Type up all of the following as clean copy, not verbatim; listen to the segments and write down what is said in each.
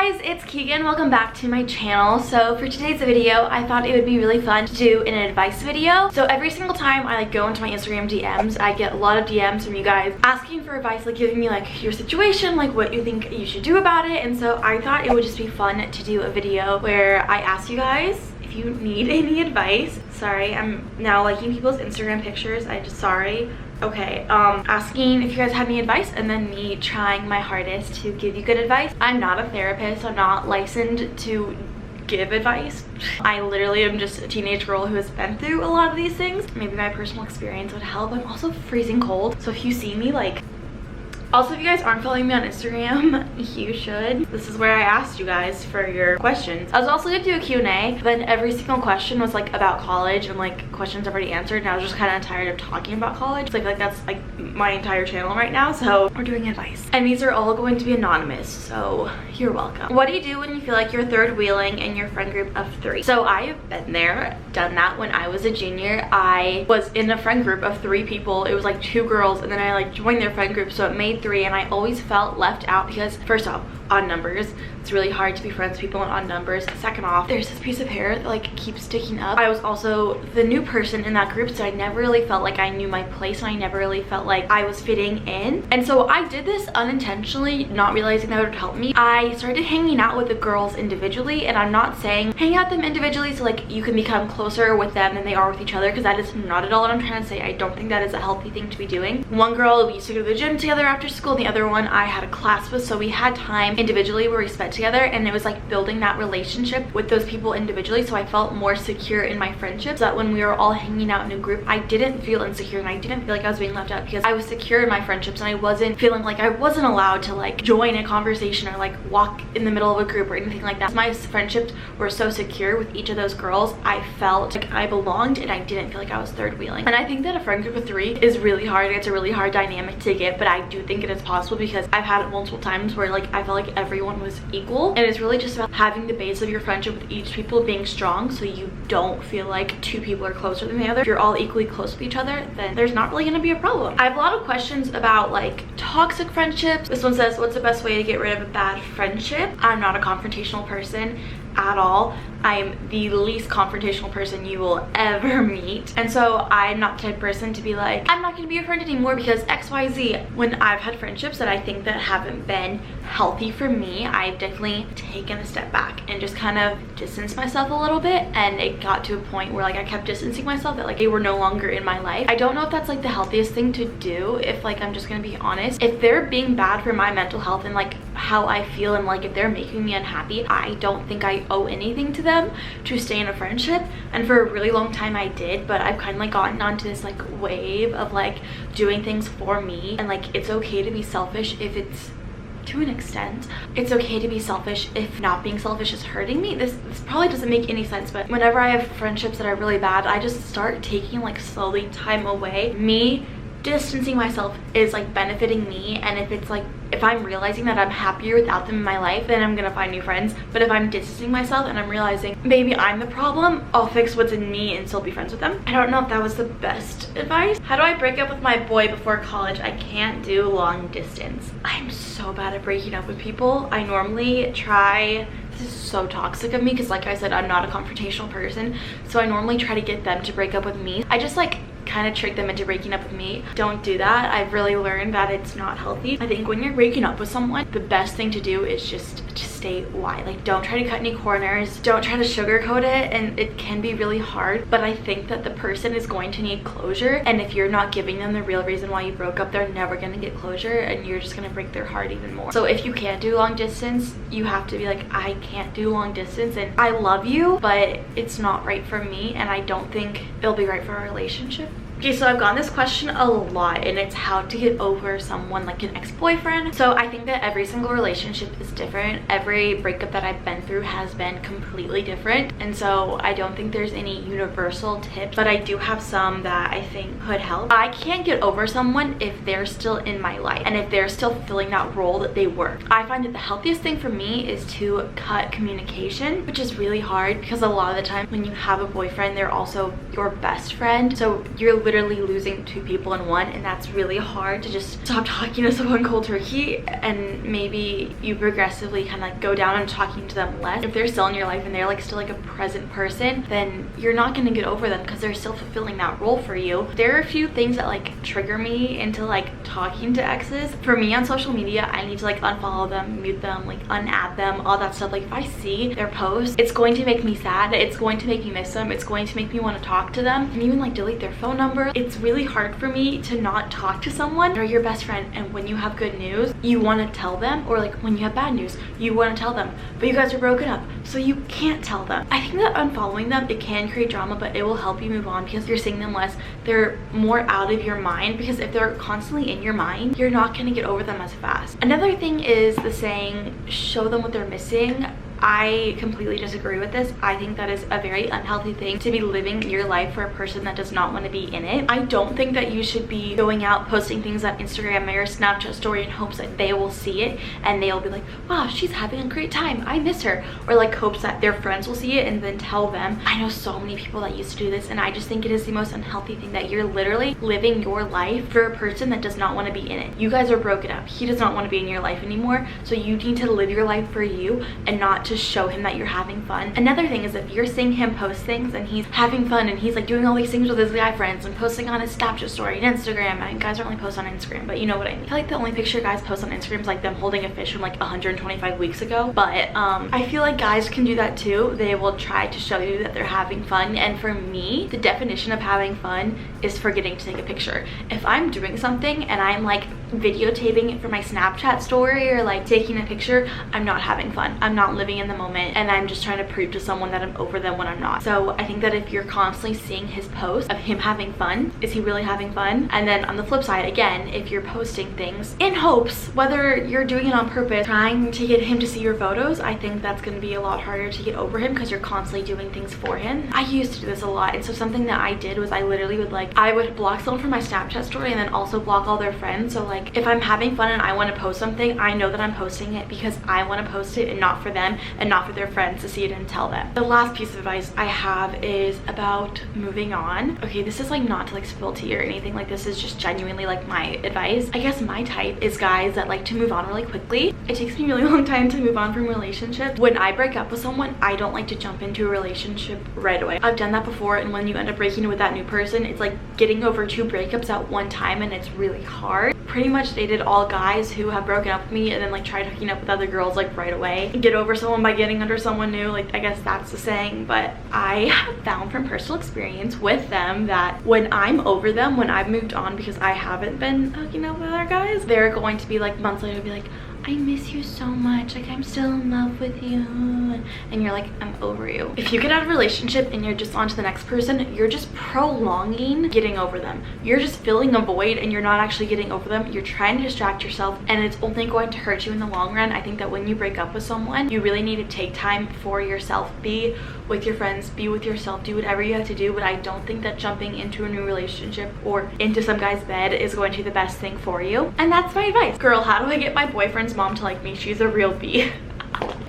guys, it's Keegan. Welcome back to my channel. So for today's video, I thought it would be really fun to do an advice video. So every single time I go into my Instagram DMs, I get a lot of DMs from you guys asking for advice, giving me your situation, what you think you should do about it. And so I thought it would just be fun to do a video where I ask you guys if you need any advice. Sorry, I'm now liking people's Instagram pictures. Sorry. Okay, asking if you guys have any advice and then me trying my hardest to give you good advice. I'm not a therapist. I'm not licensed to give advice. I literally am just a teenage girl who has been through a lot of these things. Maybe my personal experience would help. I'm also freezing cold, so if you see me also, if you guys aren't following me on Instagram, you should. This is where I asked you guys for your questions. I was also gonna do a Q&A, but then every single question was about college and questions I've already answered, and I was just kind of tired of talking about college. That's my entire channel right now, so we're doing advice. And these are all going to be anonymous, so you're welcome. What do you do when you feel like you're third wheeling in your friend group of 3? So I have been there, done that. When I was a junior, I was in a friend group of 3 people. It was 2 girls, and then I joined their friend group, so it made 3, and I always felt left out because first off, odd numbers, it's really hard to be friends with people on odd numbers. Second off, there's this piece of hair that keeps sticking up. I was also the new person in that group, so I never really felt like I knew my place, and I never really felt like I was fitting in. And so I did this unintentionally, not realizing that it would help me. I started hanging out with the girls individually, and I'm not saying hang out with them individually so you can become closer with them than they are with each other, because that is not at all what I'm trying to say. I don't think that is a healthy thing to be doing. One girl, we used to go to the gym together after school, and the other one I had a class with, so we had time individually where we spent together, and it was building that relationship with those people individually, so I felt more secure in my friendships, so that when we were all hanging out in a group, I didn't feel insecure and I didn't feel like I was being left out, because I was secure in my friendships and I wasn't feeling like I wasn't allowed to join a conversation or walk in the middle of a group or anything like that. My friendships were so secure with each of those girls, I felt like I belonged and I didn't feel like I was third wheeling. And I think that a friend group of 3 is really hard. It's a really hard dynamic to get, but I do think it is possible, because I've had it multiple times where I felt like everyone was equal, and it's really just about having the base of your friendship with each people being strong, so you don't feel like 2 people are closer than the other. If you're all equally close with each other, then there's not really going to be a problem. I have a lot of questions about toxic friendships. This one says, what's the best way to get rid of a bad friendship? I'm not a confrontational person at all. I am the least confrontational person you will ever meet, and so I'm not the type of person to be I'm not gonna be your friend anymore because XYZ. When I've had friendships that I think that haven't been healthy for me, I've definitely taken a step back and just kind of distanced myself a little bit, and it got to a point where I kept distancing myself, that they were no longer in my life. I don't know if that's the healthiest thing to do, if I'm just gonna be honest. If they're being bad for my mental health and how I feel, and if they're making me unhappy, I don't think I owe anything to them to stay in a friendship. And for a really long time I did, but I've kind of gotten onto this wave of doing things for me, and it's okay to be selfish if it's to an extent. It's okay to be selfish if not being selfish is hurting me. This probably doesn't make any sense, but whenever I have friendships that are really bad, I just start taking slowly time away. Me distancing myself is benefiting me, and if I'm realizing that I'm happier without them in my life, then I'm gonna find new friends. But if I'm distancing myself and I'm realizing maybe I'm the problem, I'll fix what's in me and still be friends with them. I don't know if that was the best advice. How do I break up with my boy before college? I can't do long distance. I'm so bad at breaking up with people. I normally try. This is so toxic of me, because I said, I'm not a confrontational person, so I normally try to get them to break up with me. I just kind of trick them into breaking up with me. Don't do that. I've really learned that it's not healthy. I think when you're breaking up with someone, the best thing to do is just stay wide. Don't try to cut any corners. Don't try to sugarcoat it, and it can be really hard, but I think that the person is going to need closure, and if you're not giving them the real reason why you broke up, they're never going to get closure, and you're just going to break their heart even more. So if you can't do long distance, you have to be I can't do long distance, and I love you, but it's not right for me, and I don't think it'll be right for our relationship. Okay, so I've gotten this question a lot, and it's how to get over someone an ex-boyfriend. So I think that every single relationship is different. Every breakup that I've been through has been completely different, and so I don't think there's any universal tips, but I do have some that I think could help. I can't get over someone if they're still in my life and if they're still filling that role that they were. I find that the healthiest thing for me is to cut communication, which is really hard because a lot of the time when you have a boyfriend, they're also your best friend, so you're literally losing 2 people in one, and that's really hard to just stop talking to someone cold turkey. And maybe you progressively kind of like go down and talking to them less. If they're still in your life and they're like still like a present person, then you're not going to get over them because they're still fulfilling that role for you. There are a few things that like trigger me into like talking to exes. For me on social media, I need to like unfollow them, mute them, like unadd them, all that stuff. Like if I see their post, it's going to make me sad, it's going to make me miss them, it's going to make me want to talk to them, and even like delete their phone number. It's really hard for me to not talk to someone. They're your best friend, and when you have good news, you want to tell them, or like when you have bad news, you want to tell them, but you guys are broken up, so you can't tell them. I think that unfollowing them, it can create drama, but it will help you move on because you're seeing them less. They're more out of your mind, because if they're constantly in your mind, you're not going to get over them as fast. Another thing is the saying, show them what they're missing. I completely disagree with this. I think that is a very unhealthy thing to be living your life for a person that does not want to be in it. I don't think that you should be going out posting things on Instagram or your Snapchat story in hopes that they will see it and they'll be like, wow, she's having a great time, I miss her, or like hopes that their friends will see it and then tell them. I know so many people that used to do this, and I just think it is the most unhealthy thing, that you're literally living your life for a person that does not want to be in it. You guys are broken up. He does not want to be in your life anymore, so you need to live your life for you and not to show him that you're having fun. Another thing is, if you're seeing him post things and he's having fun and he's like doing all these things with his guy friends and posting on his Snapchat story and Instagram, and guys don't really post on Instagram, but you know what I mean. I feel like the only picture guys post on Instagram is like them holding a fish from like 125 weeks ago, but I feel like guys can do that too. They will try to show you that they're having fun, and for me, the definition of having fun is forgetting to take a picture. If I'm doing something and I'm like videotaping it for my Snapchat story or like taking a picture, I'm not having fun. I'm not living in the moment, and I'm just trying to prove to someone that I'm over them when I'm not. So I think that if you're constantly seeing his post of him having fun, is he really having fun? And then on the flip side, again, if you're posting things in hopes, whether you're doing it on purpose, trying to get him to see your photos, I think that's going to be a lot harder to get over him because you're constantly doing things for him. I used to do this a lot, and so something that I did was I literally would like, I would block someone from my Snapchat story and then also block all their friends. So like if I'm having fun and I want to post something, I know that I'm posting it because I want to post it and not for them and not for their friends to see it and tell them. The last piece of advice I have is about moving on. Okay, this is like not to like spill tea or anything, like this is just genuinely like my advice. I guess my type is guys that like to move on really quickly. It takes me a really long time to move on from relationships. When I break up with someone, I don't like to jump into a relationship right away. I've done that before, and when you end up breaking with that new person, it's like getting over 2 breakups at one time, and it's really hard. Pretty much dated all guys who have broken up with me and then like tried hooking up with other girls like right away. Get over someone by getting under someone new, like I guess that's the saying. But I have found from personal experience with them that when I'm over them, when I've moved on because I haven't been hooking up with other guys, they're going to be like months later be like, I miss you so much, like I'm still in love with you, and you're like, I'm over you. If you get out of a relationship and you're just on to the next person, you're just prolonging getting over them. You're just filling a void and you're not actually getting over them. You're trying to distract yourself, and it's only going to hurt you in the long run. I think that when you break up with someone, you really need to take time for yourself. Be with your friends, be with yourself, do whatever you have to do, but I don't think that jumping into a new relationship or into some guy's bed is going to be the best thing for you. And that's my advice. Girl, how do I get my boyfriend's mom to like me? She's a real bee.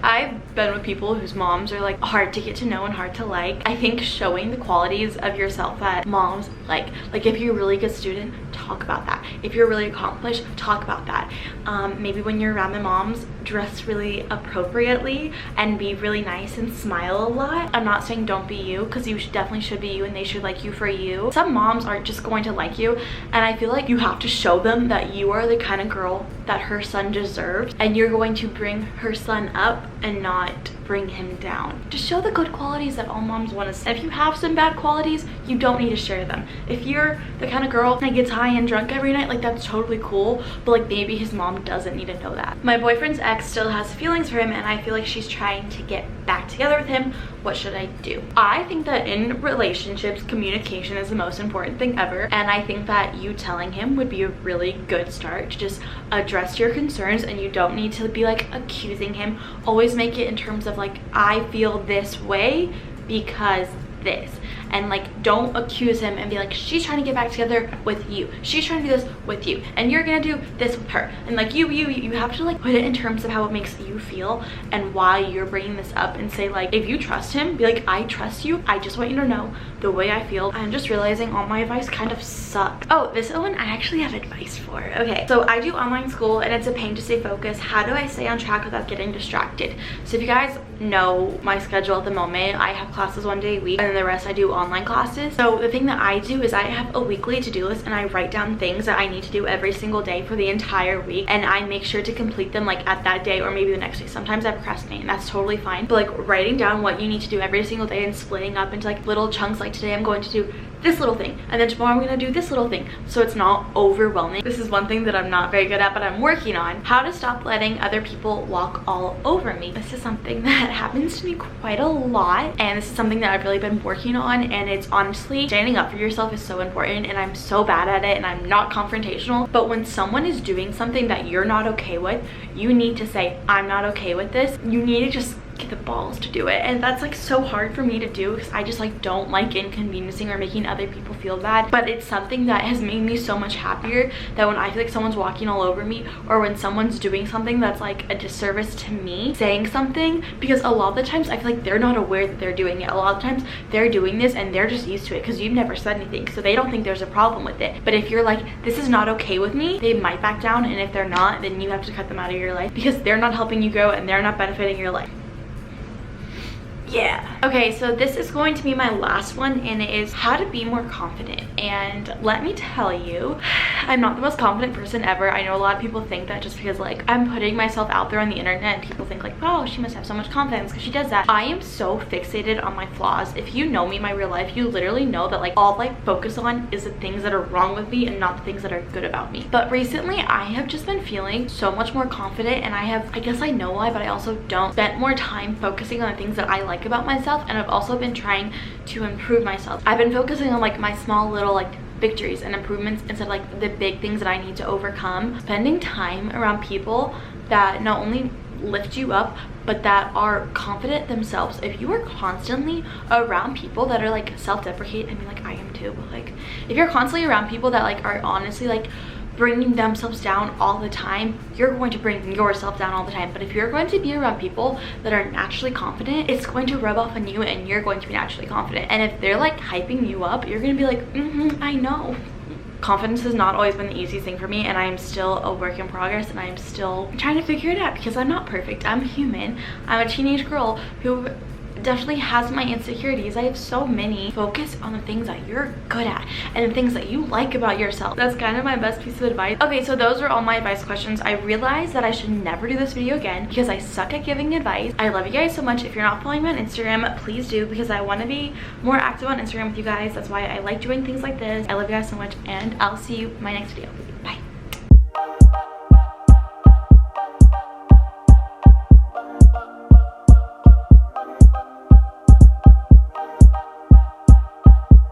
I've been with people whose moms are like hard to get to know and hard to like. I think showing the qualities of yourself that moms like if you're a really good student, talk about that. If you're really accomplished, talk about that. Maybe when you're around the moms, dress really appropriately and be really nice and smile a lot. I'm not saying don't be you, because you definitely should be you and they should like you for you. Some moms aren't just going to like you, and I feel like you have to show them that you are the kind of girl that her son deserves, and you're going to bring her son up and not bring him down. Just show the good qualities that all moms want to see. If you have some bad qualities, you don't need to share them. If you're the kind of girl that gets high and drunk every night, like that's totally cool, but like maybe his mom doesn't need to know that. My boyfriend's ex still has feelings for him, and I feel like she's trying to get back together with him. What should I do? I think that in relationships, communication is the most important thing ever, and I think that you telling him would be a really good start to just address your concerns, and you don't need to be like accusing him. Always make it in terms of like, I feel this way because this. And like, don't accuse him and be like, she's trying to get back together with you, she's trying to do this with you, and you're gonna do this with her. And like, you have to like put it in terms of how it makes you feel and why you're bringing this up, and say like, if you trust him, be like, I trust you, I just want you to know the way I feel. I'm just realizing all my advice kind of sucks. Oh, this one I actually have advice for. Okay, so I do online school and it's a pain to stay focused. How do I stay on track without getting distracted? So if you guys know my schedule at the moment, I have classes 1 day a week and then the rest I do online classes. So the thing that I do is I have a weekly to-do list and I write down things that I need to do every single day for the entire week, and I make sure to complete them like at that day or maybe the next day. Sometimes I procrastinate and that's totally fine, but like writing down what you need to do every single day and splitting up into like little chunks, like today I'm going to do this little thing and then tomorrow I'm gonna do this little thing, so it's not overwhelming. This is one thing that I'm not very good at, but I'm working on. How to stop letting other people walk all over me. This is something that happens to me quite a lot, and this is something that I've really been working on, and it's honestly, standing up for yourself is so important, and I'm so bad at it, and I'm not confrontational. But when someone is doing something that you're not okay with, you need to say, I'm not okay with this. You need to just get the balls to do it, and that's like so hard for me to do because I just like don't like inconveniencing or making other people feel bad. But it's something that has made me so much happier, that when I feel like someone's walking all over me, or when someone's doing something that's like a disservice to me, saying something, because a lot of the times I feel like they're not aware that they're doing it. A lot of times they're doing this and they're just used to it because you've never said anything, so they don't think there's a problem with it. But if you're like, this is not okay with me, they might back down, and if they're not, then you have to cut them out of your life because they're not helping you grow and they're not benefiting your life. Yeah. Okay, so this is going to be my last one, and it is how to be more confident. And let me tell you, I'm not the most confident person ever. I know a lot of people think that just because like I'm putting myself out there on the internet and people think like, oh, she must have so much confidence because she does that. I am so fixated on my flaws. If you know me in my real life, you literally know that like all I focus on is the things that are wrong with me and not the things that are good about me. But recently I have just been feeling so much more confident, and I guess I know why, but I also don't, spent more time focusing on the things that I like about myself, and I've also been trying to improve myself. I've been focusing on like my small little like victories and improvements instead of like the big things that I need to overcome. Spending time around people that not only lift you up but that are confident themselves. If you are constantly around people that are like self-deprecate, I mean like I am too, but like if you're constantly around people that like are honestly like bringing themselves down all the time, you're going to bring yourself down all the time. But if you're going to be around people that are naturally confident, it's going to rub off on you and you're going to be naturally confident. And if they're like hyping you up, you're gonna be like, I know. Confidence has not always been the easiest thing for me, and I am still a work in progress, and I am still trying to figure it out because I'm not perfect. I'm human. I'm a teenage girl who definitely has my insecurities. I have so many. Focus on the things that you're good at and the things that you like about yourself. That's kind of my best piece of advice. Okay, so those were all my advice questions. I realized that I should never do this video again because I suck at giving advice. I love you guys so much. If you're not following me on Instagram, please do, because I want to be more active on Instagram with you guys. That's why I like doing things like this. I love you guys so much, and I'll see you in my next video.